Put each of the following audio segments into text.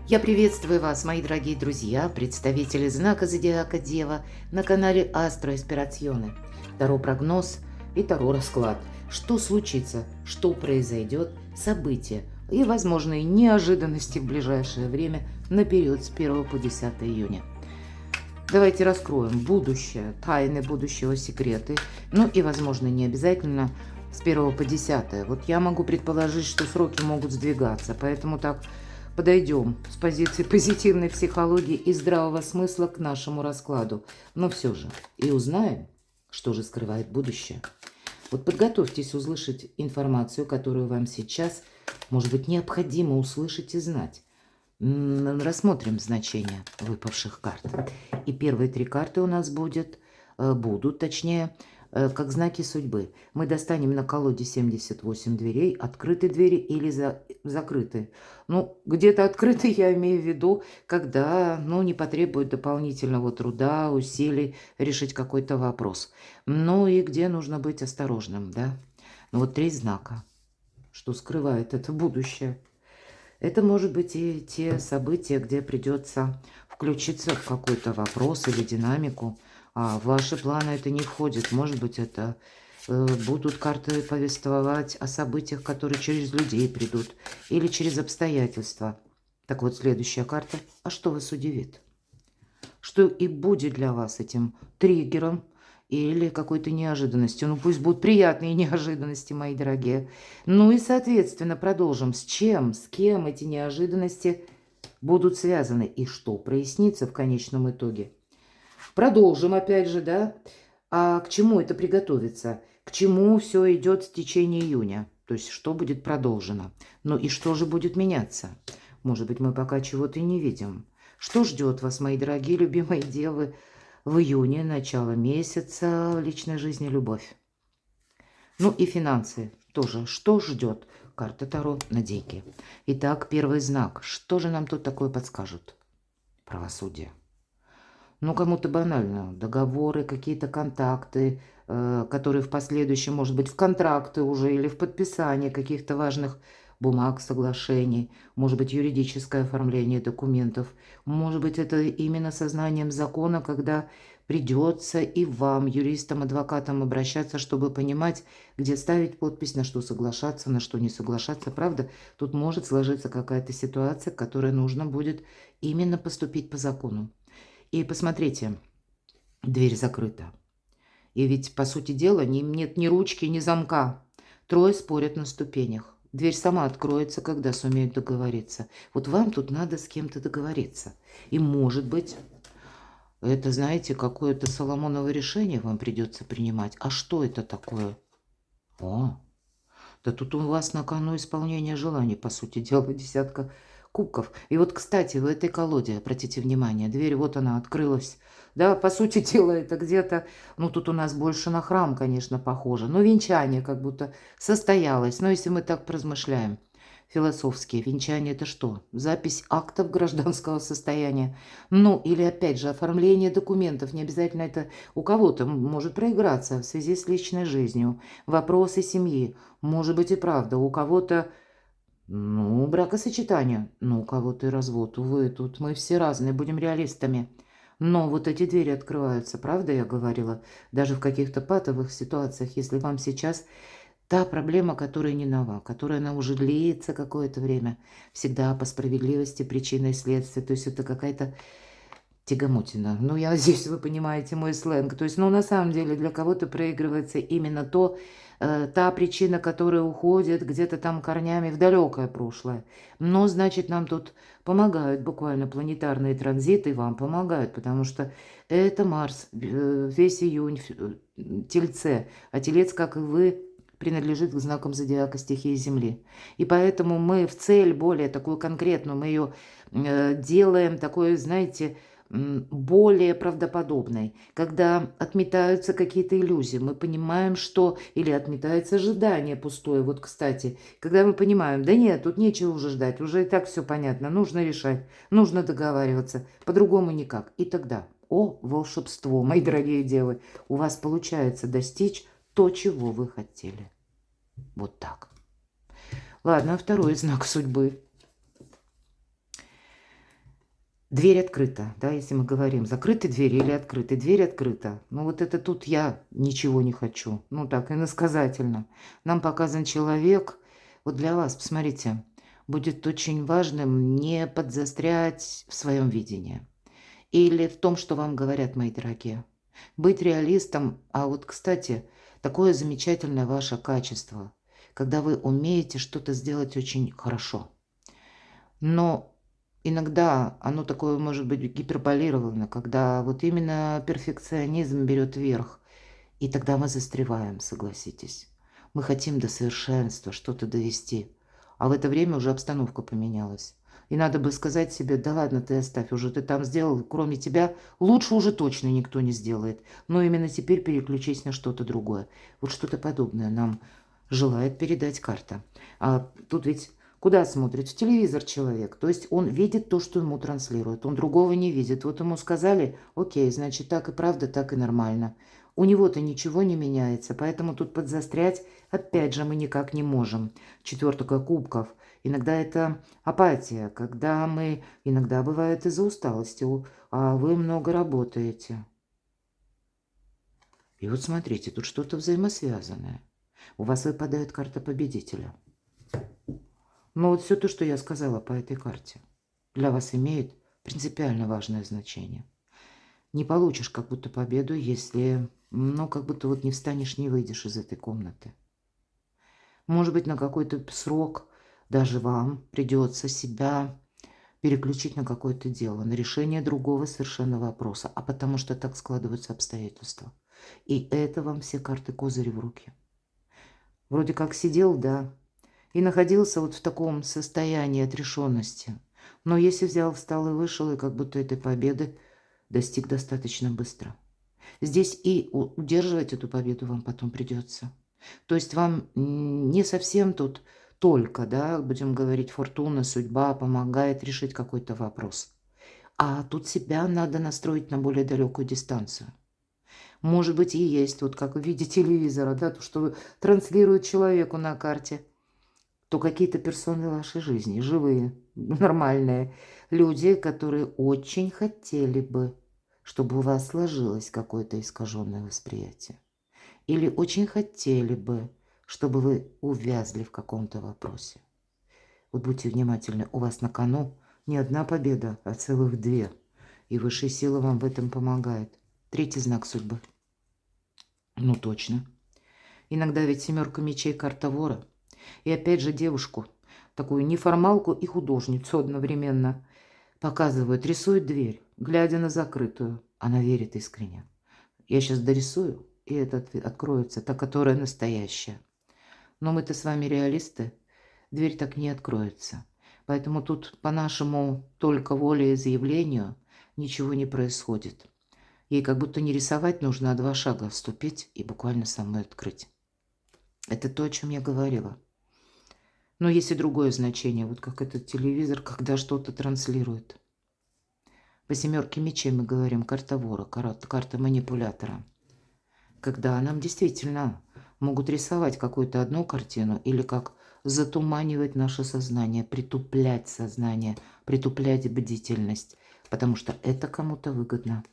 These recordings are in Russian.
Я приветствую вас, мои дорогие друзья, представители знака Зодиака Дева на канале Астро Эспирационе. Таро прогноз и Таро расклад. Что случится, что произойдет, события и возможные неожиданности в ближайшее время на период с 1 по 10 июня. Давайте раскроем будущее, тайны будущего, секреты, ну и, возможно, не обязательно с 1 по 10. Вот я могу предположить, что сроки могут сдвигаться, поэтому так подойдем с позиции позитивной психологии и здравого смысла к нашему раскладу. Но все же и узнаем, что же скрывает будущее. Вот подготовьтесь услышать информацию, которую вам сейчас, может быть, необходимо услышать и знать. Рассмотрим значения выпавших карт. И первые три карты у нас будут, как знаки судьбы. Мы достанем на колоде 78 дверей, открыты двери или закрыты. Ну, где-то открыты я имею в виду, когда, не потребует дополнительного труда, усилий решить какой-то вопрос. Ну и где нужно быть осторожным, да? Ну вот три знака, что скрывает это будущее. Это может быть и те события, где придется включиться в какой-то вопрос или динамику, а в ваши планы это не входит. Может быть, это будут карты повествовать о событиях, которые через людей придут или через обстоятельства. Так вот, следующая карта. А что вас удивит? Что и будет для вас этим триггером или какой-то неожиданностью? Ну, пусть будут приятные неожиданности, мои дорогие. Ну и, соответственно, продолжим. С чем, с кем эти неожиданности будут связаны и что прояснится в конечном итоге? Продолжим, опять же, да? А к чему это приготовиться? К чему все идет в течение июня? То есть, что будет продолжено? Ну и что же будет меняться? Может быть, мы пока чего-то и не видим. Что ждет вас, мои дорогие, любимые девы, в июне, начало месяца, в личной жизни, любовь? Ну и финансы тоже. Что ждет? Карта Таро на дейке. Итак, первый знак. Что же нам тут такое подскажут? Правосудие. Ну, кому-то банально. Договоры, какие-то контакты, которые в последующем, может быть, в контракты уже или в подписании каких-то важных бумаг, соглашений, может быть, юридическое оформление документов, может быть, это именно сознанием закона, когда придется и вам, юристам, адвокатам, обращаться, чтобы понимать, где ставить подпись, на что соглашаться, на что не соглашаться. Правда, тут может сложиться какая-то ситуация, к которой нужно будет именно поступить по закону. И посмотрите, дверь закрыта. И ведь, по сути дела, нет ни ручки, ни замка. Трое спорят на ступенях. Дверь сама откроется, когда сумеют договориться. Вот вам тут надо с кем-то договориться. И, может быть, это, знаете, какое-то Соломоново решение вам придется принимать. А что это такое? О, да тут у вас на кону исполнение желаний, по сути дела, десятка кубков. И вот, кстати, в этой колоде, обратите внимание, дверь вот она открылась. Да, по сути дела, это где-то, ну тут у нас больше на храм, конечно, похоже. Но венчание как будто состоялось. Но если мы так поразмышляем, философски, венчание это что? Запись актов гражданского состояния. Ну, или опять же, оформление документов. Не обязательно это у кого-то может проиграться в связи с личной жизнью. Вопросы семьи. Может быть и правда, у кого-то, бракосочетание, у кого-то и развод. Увы, тут мы все разные, будем реалистами. Но вот эти двери открываются, правда, я говорила, даже в каких-то патовых ситуациях, если вам сейчас та проблема, которая не нова, которая она уже длится какое-то время, всегда по справедливости причины и следствия, то есть это какая-то тягомотина. Ну, я надеюсь, вы понимаете мой сленг. То есть, на самом деле, для кого-то проигрывается именно та причина, которая уходит где-то там корнями в далекое прошлое. Но, значит, нам тут помогают буквально планетарные транзиты, вам помогают, потому что это Марс, весь июнь, Тельце. А Телец, как и вы, принадлежит к знакам зодиака стихии Земли. И поэтому мы в цель более такую конкретную, мы ее делаем такой, знаете, более правдоподобной, когда отметаются какие-то иллюзии, мы понимаем, что... Или отметается ожидание пустое, вот, кстати, когда мы понимаем, да нет, тут нечего уже ждать, уже и так все понятно, нужно решать, нужно договариваться, по-другому никак. И тогда, о, волшебство, мои дорогие девы, у вас получается достичь то, чего вы хотели. Вот так. Ладно, второй знак судьбы. Дверь открыта, да, если мы говорим, закрыты двери или открыты. Дверь открыта. Ну вот это тут я ничего не хочу. Ну так, иносказательно. Нам показан человек. Вот для вас, посмотрите, будет очень важным не подзастрять в своем видении. Или в том, что вам говорят, мои дорогие. Быть реалистом. А вот, кстати, такое замечательное ваше качество, когда вы умеете что-то сделать очень хорошо. Но иногда оно такое может быть гиперболировано, когда вот именно перфекционизм берет верх, и тогда мы застреваем, согласитесь. Мы хотим до совершенства что-то довести, а в это время уже обстановка поменялась. И надо бы сказать себе, да ладно, ты оставь, уже ты там сделал, кроме тебя лучше уже точно никто не сделает. Но именно теперь переключись на что-то другое. Вот что-то подобное нам желает передать карта. А тут ведь куда смотрит? В телевизор человек. То есть он видит то, что ему транслируют. Он другого не видит. Вот ему сказали, окей, значит, так и правда, так и нормально. У него-то ничего не меняется, поэтому тут подзастрять, опять же, мы никак не можем. Четвертка кубков. Иногда это апатия, когда мы... Иногда бывает из-за усталости, а вы много работаете. И вот смотрите, тут что-то взаимосвязанное. У вас выпадает карта победителя. Но вот все то, что я сказала по этой карте, для вас имеет принципиально важное значение. Не получишь как будто победу, если, ну, как будто вот не встанешь, не выйдешь из этой комнаты. Может быть, на какой-то срок даже вам придется себя переключить на какое-то дело, на решение другого совершенно вопроса, а потому что так складываются обстоятельства. И это вам все карты козыри в руки. Вроде как сидел, да, и находился вот в таком состоянии отрешенности. Но если взял, встал и вышел, и как будто этой победы достиг достаточно быстро. Здесь и удерживать эту победу вам потом придется. То есть вам не совсем тут только, да, будем говорить, фортуна, судьба помогает решить какой-то вопрос. А тут себя надо настроить на более далекую дистанцию. Может быть, и есть, вот как в виде телевизора, да, то, что транслирует человеку на карте, то какие-то персоны вашей жизни, живые, нормальные люди, которые очень хотели бы, чтобы у вас сложилось какое-то искаженное восприятие. Или очень хотели бы, чтобы вы увязли в каком-то вопросе. Вот будьте внимательны, у вас на кону не одна победа, а целых две. И высшая сила вам в этом помогает. Третий знак судьбы. Ну точно. Иногда ведь семерка мечей карта вора. И опять же девушку, такую неформалку и художницу одновременно, показывают, рисует дверь, глядя на закрытую. Она верит искренне. Я сейчас дорисую, и это откроется, та, которая настоящая. Но мы-то с вами реалисты, дверь так не откроется. Поэтому тут по нашему только воле и заявлению ничего не происходит. Ей как будто не рисовать нужно, а 2 шага вступить и буквально самой открыть. Это то, о чем я говорила. Но есть и другое значение, вот как этот телевизор, когда что-то транслирует. По семерке мечей мы говорим карта вора, карта манипулятора. Когда нам действительно могут рисовать какую-то одну картину или как затуманивать наше сознание, притуплять бдительность, потому что это кому-то выгодно.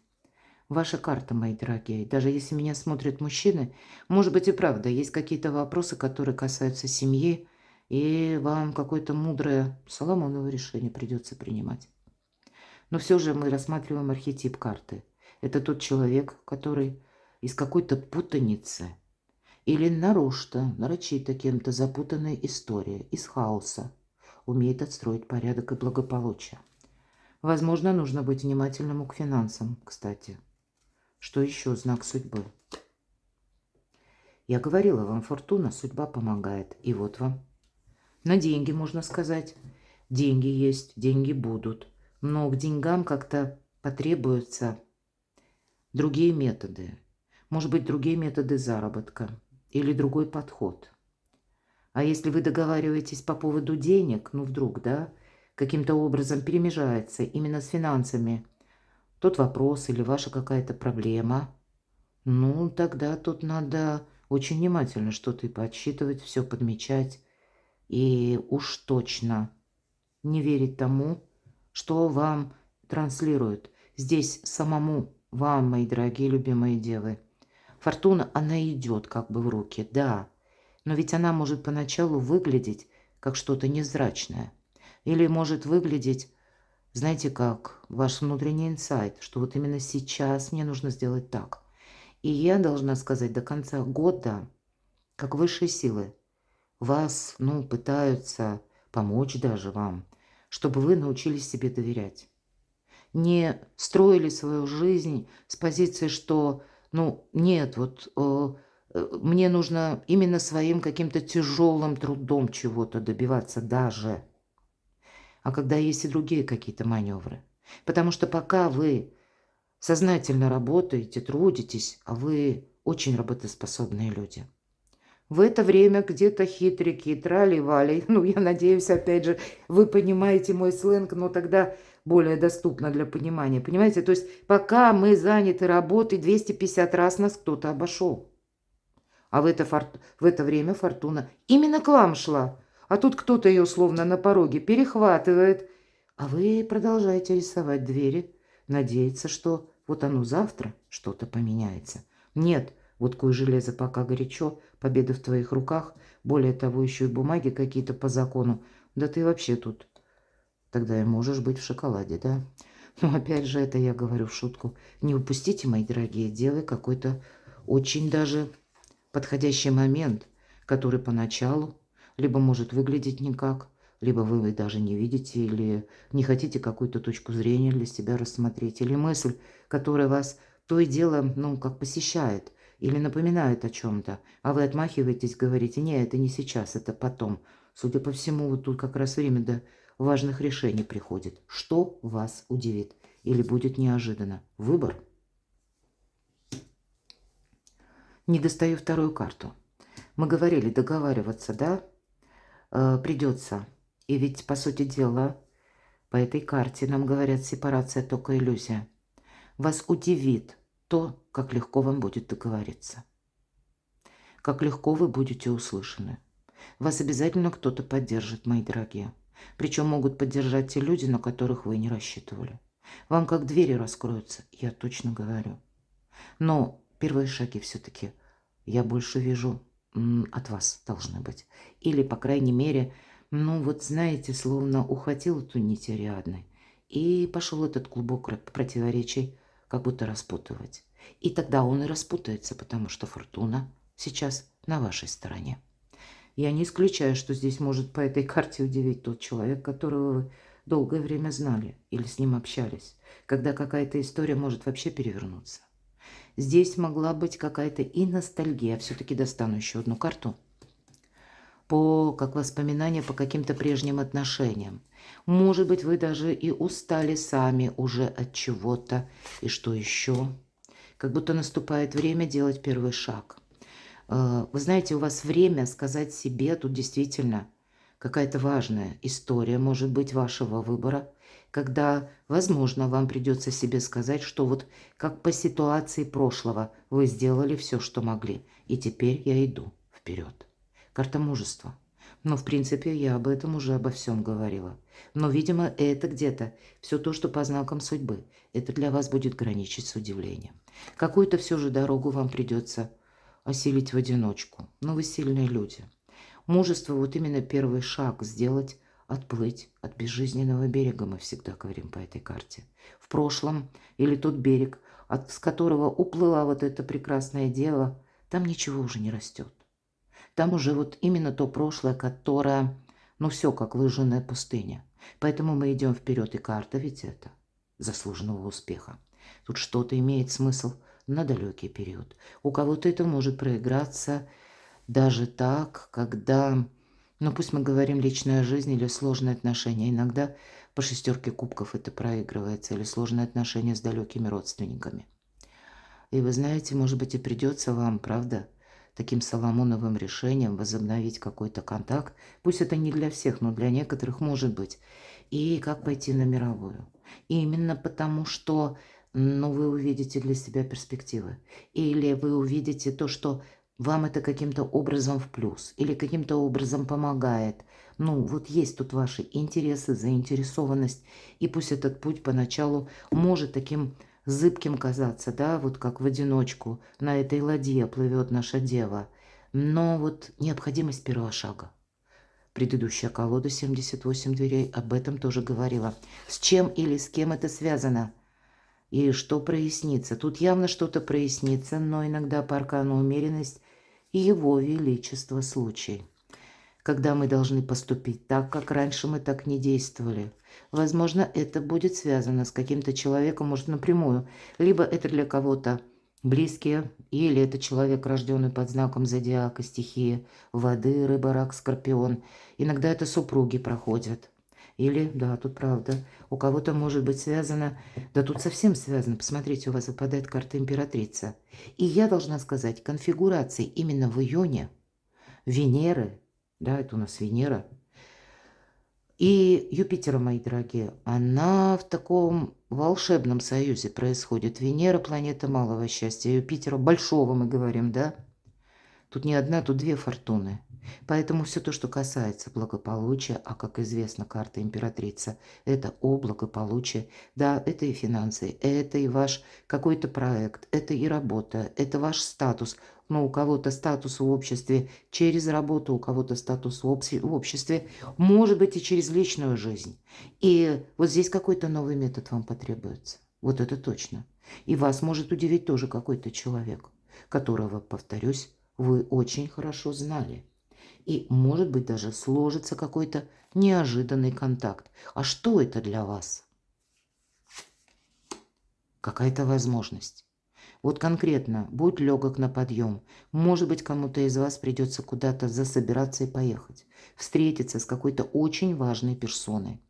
Ваша карта, мои дорогие. Даже если меня смотрят мужчины, может быть и правда, есть какие-то вопросы, которые касаются семьи, и вам какое-то мудрое Соломоново решение придется принимать. Но все же мы рассматриваем архетип карты. Это тот человек, который из какой-то путаницы или нарочито кем-то запутанной истории, из хаоса, умеет отстроить порядок и благополучие. Возможно, нужно быть внимательным к финансам, кстати. Что еще знак судьбы? Я говорила вам, фортуна, судьба помогает. И вот вам. На деньги, можно сказать. Деньги есть, деньги будут. Но к деньгам как-то потребуются другие методы. Может быть, другие методы заработка или другой подход. А если вы договариваетесь по поводу денег, ну вдруг, да, каким-то образом перемежается именно с финансами тот вопрос или ваша какая-то проблема, ну тогда тут надо очень внимательно что-то и подсчитывать, все подмечать. И уж точно не верить тому, что вам транслирует здесь самому вам, мои дорогие любимые девы. Фортуна, она идет как бы в руки, да, но ведь она может поначалу выглядеть как что-то невзрачное. Или может выглядеть, знаете, как ваш внутренний инсайт, что вот именно сейчас мне нужно сделать так. И я должна сказать, до конца года, как высшие силы, вас, пытаются помочь даже вам, чтобы вы научились себе доверять. Не строили свою жизнь с позиции, что, нет, вот мне нужно именно своим каким-то тяжелым трудом чего-то добиваться даже. А когда есть и другие какие-то маневры. Потому что пока вы сознательно работаете, трудитесь, а вы очень работоспособные люди. В это время где-то хитрики, трали-вали, я надеюсь, опять же, вы понимаете мой сленг, но тогда более доступно для понимания, понимаете? То есть пока мы заняты работой, 250 раз нас кто-то обошел. А в это время фортуна именно к вам шла, а тут кто-то ее словно на пороге перехватывает, а вы продолжаете рисовать двери, надеяться, что вот оно завтра что-то поменяется. Нет, вот кое железо пока горячо, победа в твоих руках, более того, еще и бумаги какие-то по закону. Да ты вообще тут тогда и можешь быть в шоколаде, да? Но опять же, это я говорю в шутку. Не упустите, мои дорогие девы, какой-то очень даже подходящий момент, который поначалу либо может выглядеть никак, либо вы даже не видите или не хотите какую-то точку зрения для себя рассмотреть, или мысль, которая вас то и дело, как посещает, или напоминает о чем-то, а вы отмахиваетесь, говорите, нет, это не сейчас, это потом. Судя по всему, вот тут как раз время до важных решений приходит. Что вас удивит или будет неожиданно? Выбор. Не достаю вторую карту. Мы говорили договариваться, да? Придется. И ведь, по сути дела, по этой карте нам говорят сепарация только иллюзия. Вас удивит то, как легко вам будет договориться. Как легко вы будете услышаны. Вас обязательно кто-то поддержит, мои дорогие. Причем могут поддержать те люди, на которых вы не рассчитывали. Вам как двери раскроются, я точно говорю. Но первые шаги все-таки я больше вижу от вас должны быть. Или, по крайней мере, знаете, словно ухватил эту нить Ариадны и пошел этот клубок противоречий как будто распутывать. И тогда он и распутается, потому что фортуна сейчас на вашей стороне. Я не исключаю, что здесь может по этой карте удивить тот человек, которого вы долгое время знали или с ним общались, когда какая-то история может вообще перевернуться. Здесь могла быть какая-то и ностальгия. Все-таки достану еще одну карту. Как воспоминания по каким-то прежним отношениям. Может быть, вы даже и устали сами уже от чего-то. И что еще? Как будто наступает время делать первый шаг. Вы знаете, у вас время сказать себе, тут действительно какая-то важная история, может быть, вашего выбора, когда, возможно, вам придется себе сказать, что вот как по ситуации прошлого вы сделали все, что могли, и теперь я иду вперед. Карта мужества. В принципе, я об этом уже обо всем говорила. Но, видимо, это где-то все то, что по знакам судьбы. Это для вас будет граничить с удивлением. Какую-то все же дорогу вам придется осилить в одиночку. Но вы сильные люди. Мужество, вот именно первый шаг сделать, отплыть от безжизненного берега, мы всегда говорим по этой карте. В прошлом или тот берег, с которого уплыла вот это прекрасное дело, там ничего уже не растет. Там уже вот именно то прошлое, которое, все как выжженная пустыня. Поэтому мы идем вперед, и карта ведь это заслуженного успеха. Тут что-то имеет смысл на далекий период. У кого-то это может проиграться даже так, когда, пусть мы говорим личная жизнь или сложные отношения. Иногда по шестерке кубков это проигрывается, или сложные отношения с далекими родственниками. И вы знаете, может быть, и придется вам, правда, таким Соломоновым решением возобновить какой-то контакт. Пусть это не для всех, но для некоторых может быть. И как пойти на мировую. И именно потому, что вы увидите для себя перспективы. Или вы увидите то, что вам это каким-то образом в плюс или каким-то образом помогает. Ну, вот есть тут ваши интересы, заинтересованность, и пусть этот путь поначалу может таким зыбким казаться, да, вот как в одиночку на этой ладье плывет наша дева, но вот необходимость первого шага. Предыдущая колода 78 дверей об этом тоже говорила. С чем или с кем это связано? И что прояснится? Тут явно что-то прояснится, но иногда по аркану умеренность и его величество случай, когда мы должны поступить так, как раньше мы так не действовали. Возможно, это будет связано с каким-то человеком, может, напрямую. Либо это для кого-то близкие, или это человек, рожденный под знаком зодиака, стихии воды, рыба, рак, скорпион. Иногда это супруги проходят. Или, да, тут правда, у кого-то может быть связано, да тут совсем связано. Посмотрите, у вас выпадает карта императрица. И я должна сказать, конфигурации именно в июне Венеры, да, это у нас Венера, и Юпитера, мои дорогие, она в таком волшебном союзе происходит. Венера – планета малого счастья, Юпитера – большого, мы говорим, да? Тут не одна, тут две фортуны. Поэтому все то, что касается благополучия, а как известно, карта императрица, это о благополучии. Да, это и финансы, это и ваш какой-то проект, это и работа, это ваш статус. Но у кого-то статус в обществе через работу, у кого-то статус в обществе, может быть и через личную жизнь. И вот здесь какой-то новый метод вам потребуется. Вот это точно. И вас может удивить тоже какой-то человек, которого, повторюсь, вы очень хорошо знали. И, может быть, даже сложится какой-то неожиданный контакт. А что это для вас? Какая-то возможность. Вот конкретно, будь легок на подъем. Может быть, кому-то из вас придется куда-то засобираться и поехать. Встретиться с какой-то очень важной персоной.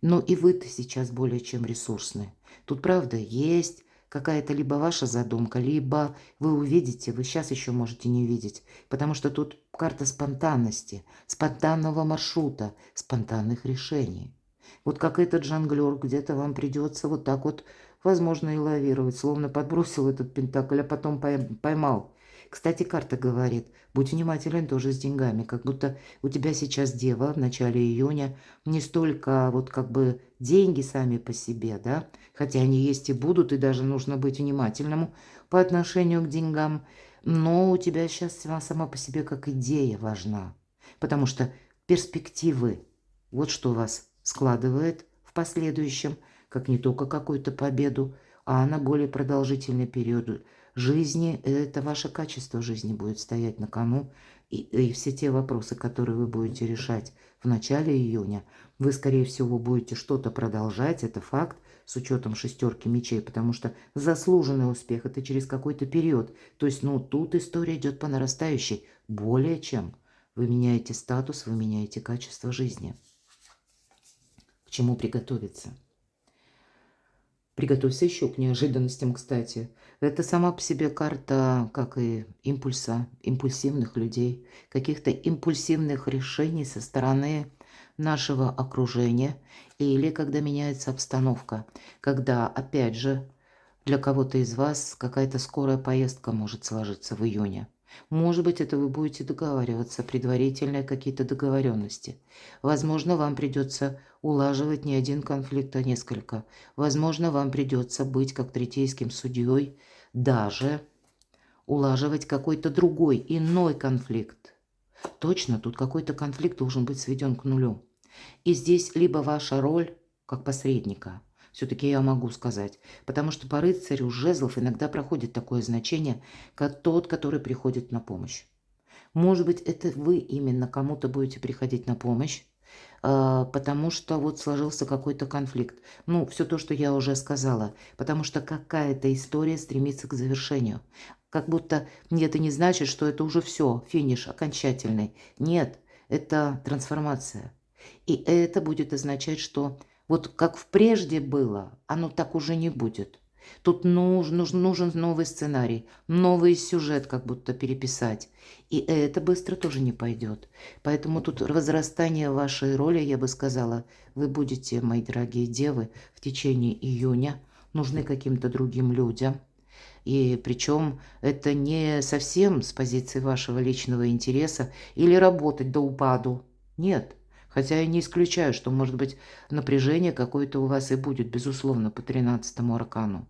Но и вы-то сейчас более чем ресурсны. Тут, правда, есть какая-то либо ваша задумка, либо вы увидите, вы сейчас еще можете не видеть, потому что тут карта спонтанности, спонтанного маршрута, спонтанных решений. Вот как этот жонглер, где-то вам придется вот так вот, возможно, и лавировать, словно подбросил этот пентакль, а потом поймал. Кстати, карта говорит, будь внимателен тоже с деньгами, как будто у тебя сейчас дева в начале июня, не столько вот как бы деньги сами по себе, да, хотя они есть и будут, и даже нужно быть внимательному по отношению к деньгам, но у тебя сейчас сама по себе как идея важна, потому что перспективы, вот что вас складывает в последующем, как не только какую-то победу, а на более продолжительный период жизни. Это ваше качество жизни будет стоять на кону, и все те вопросы, которые вы будете решать в начале июня, вы, скорее всего, будете что-то продолжать, это факт, с учетом шестерки мечей, потому что заслуженный успех – это через какой-то период. То есть, ну, тут история идет по нарастающей, более чем. Вы меняете статус, вы меняете качество жизни. К чему приготовиться? Приготовься еще к неожиданностям, кстати. Это сама по себе карта, как и импульса, импульсивных людей, каких-то импульсивных решений со стороны нашего окружения, или когда меняется обстановка, когда, опять же, для кого-то из вас какая-то скорая поездка может сложиться в июне. Может быть, это вы будете договариваться, предварительные какие-то договоренности. Возможно, вам придется улаживать не один конфликт, а несколько. Возможно, вам придется быть как третейским судьей, даже улаживать какой-то другой, иной конфликт. Точно, тут какой-то конфликт должен быть сведен к нулю. И здесь либо ваша роль как посредника, все-таки я могу сказать, потому что по рыцарю жезлов иногда проходит такое значение, как тот, который приходит на помощь. Может быть, это вы именно кому-то будете приходить на помощь, потому что вот сложился какой-то конфликт. Ну, все то, что я уже сказала, потому что какая-то история стремится к завершению. Как будто это не значит, что это уже все, финиш окончательный. Нет, это трансформация. И это будет означать, что вот как в прежде было, оно так уже не будет. Тут нужен новый сценарий, новый сюжет как будто переписать. И это быстро тоже не пойдет. Поэтому тут возрастание вашей роли, я бы сказала, вы будете, мои дорогие девы, в течение июня нужны каким-то другим людям. И причем это не совсем с позиции вашего личного интереса или работать до упаду. Нет. Хотя я не исключаю, что, может быть, напряжение какое-то у вас и будет, безусловно, по 13-му аркану.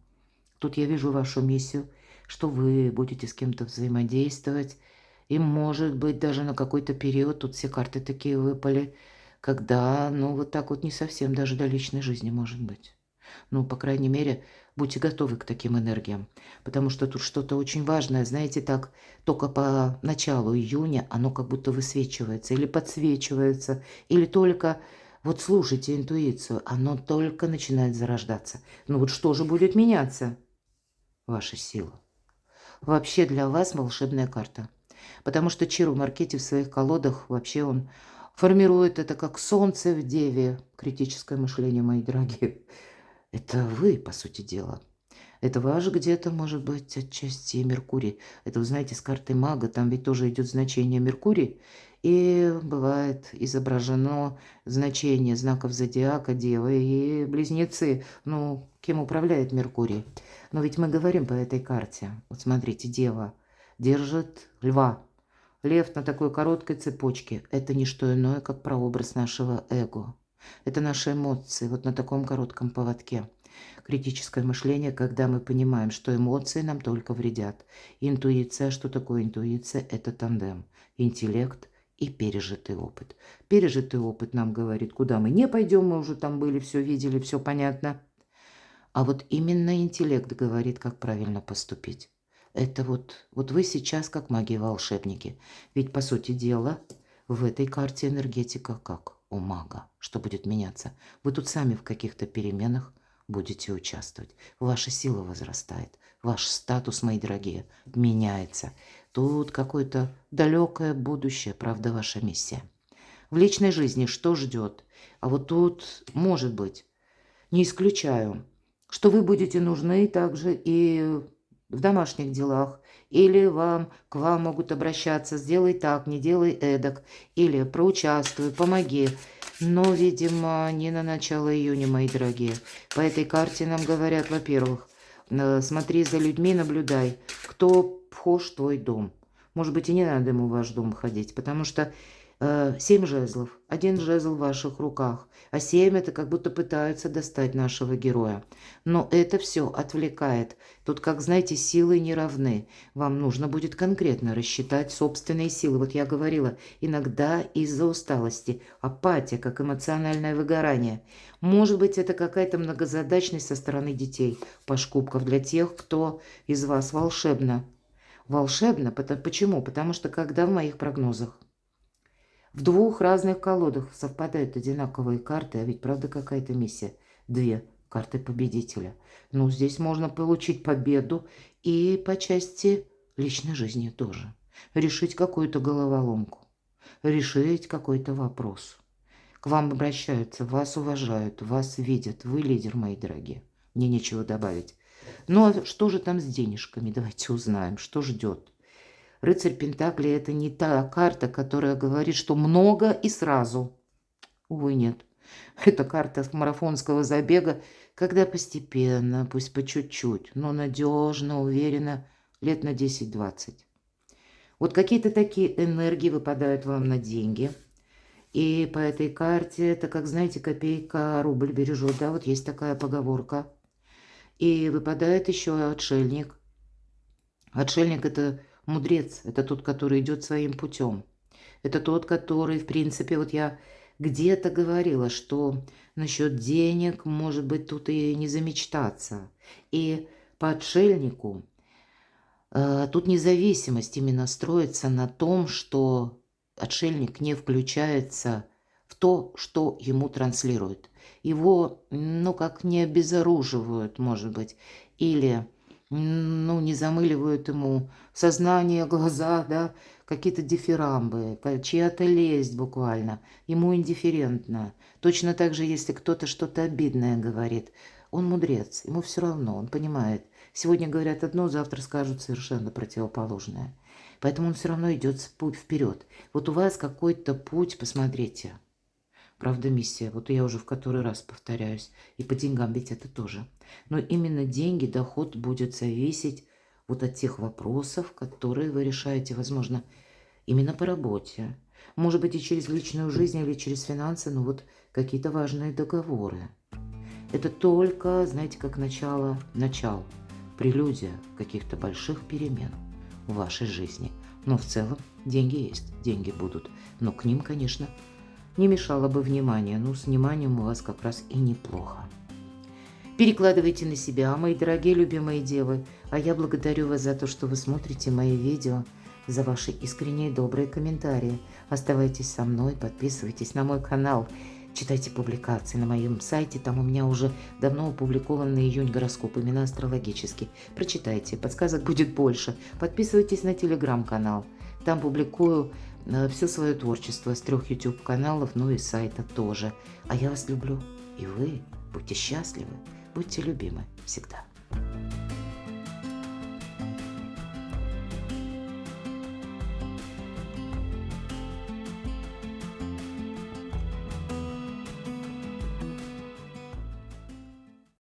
Тут я вижу вашу миссию, что вы будете с кем-то взаимодействовать. И, может быть, даже на какой-то период, тут все карты такие выпали, когда, ну, вот так вот не совсем даже до личной жизни может быть. Ну, по крайней мере, будьте готовы к таким энергиям, потому что тут что-то очень важное, знаете, так, только по началу июня оно как будто высвечивается или подсвечивается, или только, вот слушайте интуицию, оно только начинает зарождаться. Ну вот что же будет меняться? Ваша сила. Вообще для вас волшебная карта. Потому что Чиру Маркетти в своих колодах вообще он формирует это как солнце в деве. Критическое мышление, мои дорогие. Это вы, по сути дела. Это ваш где-то, может быть, отчасти Меркурий. Это, вы знаете, с карты мага, там ведь тоже идет значение Меркурий. И бывает изображено значение знаков зодиака, девы и близнецы. Ну, кем управляет Меркурий? Но ведь мы говорим по этой карте. Вот смотрите, дева держит льва. Лев на такой короткой цепочке. Это не что иное, как прообраз нашего эго. Это наши эмоции вот на таком коротком поводке. Критическое мышление, когда мы понимаем, что эмоции нам только вредят. Интуиция, что такое интуиция? Это тандем. Интеллект и пережитый опыт. Пережитый опыт нам говорит, куда мы не пойдем, мы уже там были, все видели, все понятно. А вот именно интеллект говорит, как правильно поступить. Это вот вы сейчас как маги-волшебники. Ведь, по сути дела, в этой карте энергетика как у мага. Что будет меняться? Вы тут сами в каких-то переменах будете участвовать. Ваша сила возрастает. Ваш статус, мои дорогие, меняется. Тут какое-то далекое будущее, правда, ваша миссия. В личной жизни что ждет? А вот тут, может быть, не исключаю, что вы будете нужны также и в домашних делах, или к вам могут обращаться, сделай так, не делай эдак, или проучаствуй, помоги. Но, видимо, не на начало июня, мои дорогие. По этой карте нам говорят, во-первых, смотри за людьми, наблюдай, кто вхож в твой дом. Может быть, и не надо ему в ваш дом ходить, потому что 7 жезлов, 1 жезл в ваших руках, а 7 это как будто пытаются достать нашего героя. Но это все отвлекает. Тут, как знаете, силы не равны. Вам нужно будет конкретно рассчитать собственные силы. Вот я говорила, иногда из-за усталости, апатия, как эмоциональное выгорание. Может быть, это какая-то многозадачность со стороны детей, пошкубков для тех, кто из вас волшебно. Волшебно? Почему? Потому что когда в моих прогнозах в 2 разных колодах совпадают одинаковые карты, а ведь правда какая-то миссия. 2 карты победителя. Ну, здесь можно получить победу и по части личной жизни тоже. Решить какую-то головоломку, решить какой-то вопрос. К вам обращаются, вас уважают, вас видят. Вы лидер, мои дорогие. Мне нечего добавить. Ну, а что же там с денежками? Давайте узнаем, что ждет. Рыцарь Пентаклей – это не та карта, которая говорит, что много и сразу. Увы, нет. Это карта марафонского забега, когда постепенно, пусть по чуть-чуть, но надежно, уверенно, лет на 10-20. Вот какие-то такие энергии выпадают вам на деньги. И по этой карте это, как знаете, копейка рубль бережет. Да, вот есть такая поговорка. И выпадает еще отшельник. Отшельник – это мудрец, это тот, который идет своим путем. Это тот, который, в принципе, вот я где-то говорила, что насчет денег, может быть, тут и не замечтаться. И по отшельнику тут независимость именно строится на том, что отшельник не включается в то, что ему транслируют. Его, ну, как не обезоруживают, может быть, или, ну, не замыливают ему сознание, глаза, да, какие-то дифирамбы, чья-то лесть буквально. Ему индифферентно. Точно так же, если кто-то что-то обидное говорит, он мудрец, ему все равно, он понимает. Сегодня говорят одно, завтра скажут совершенно противоположное. Поэтому он все равно идет путь вперед. Вот у вас какой-то путь, посмотрите. Правда, миссия. Вот я уже в который раз повторяюсь. И по деньгам ведь это тоже. Но именно деньги, доход будет зависеть вот от тех вопросов, которые вы решаете, возможно, именно по работе. Может быть, и через личную жизнь или через финансы, но вот какие-то важные договоры. Это только, знаете, как начало, прелюдия каких-то больших перемен в вашей жизни. Но в целом деньги есть, деньги будут. Но к ним, конечно, не мешало бы внимание. Ну, с вниманием у вас как раз и неплохо. Перекладывайте на себя, мои дорогие любимые девы. А я благодарю вас за то, что вы смотрите мои видео, за ваши искренние добрые комментарии. Оставайтесь со мной, подписывайтесь на мой канал, читайте публикации на моем сайте. Там у меня уже давно опубликован на июнь гороскоп, именно астрологический. Прочитайте, подсказок будет больше. Подписывайтесь на телеграм-канал. Там публикую все свое творчество с 3 YouTube-каналов, ну и сайта тоже. А я вас люблю. И вы будьте счастливы, будьте любимы всегда.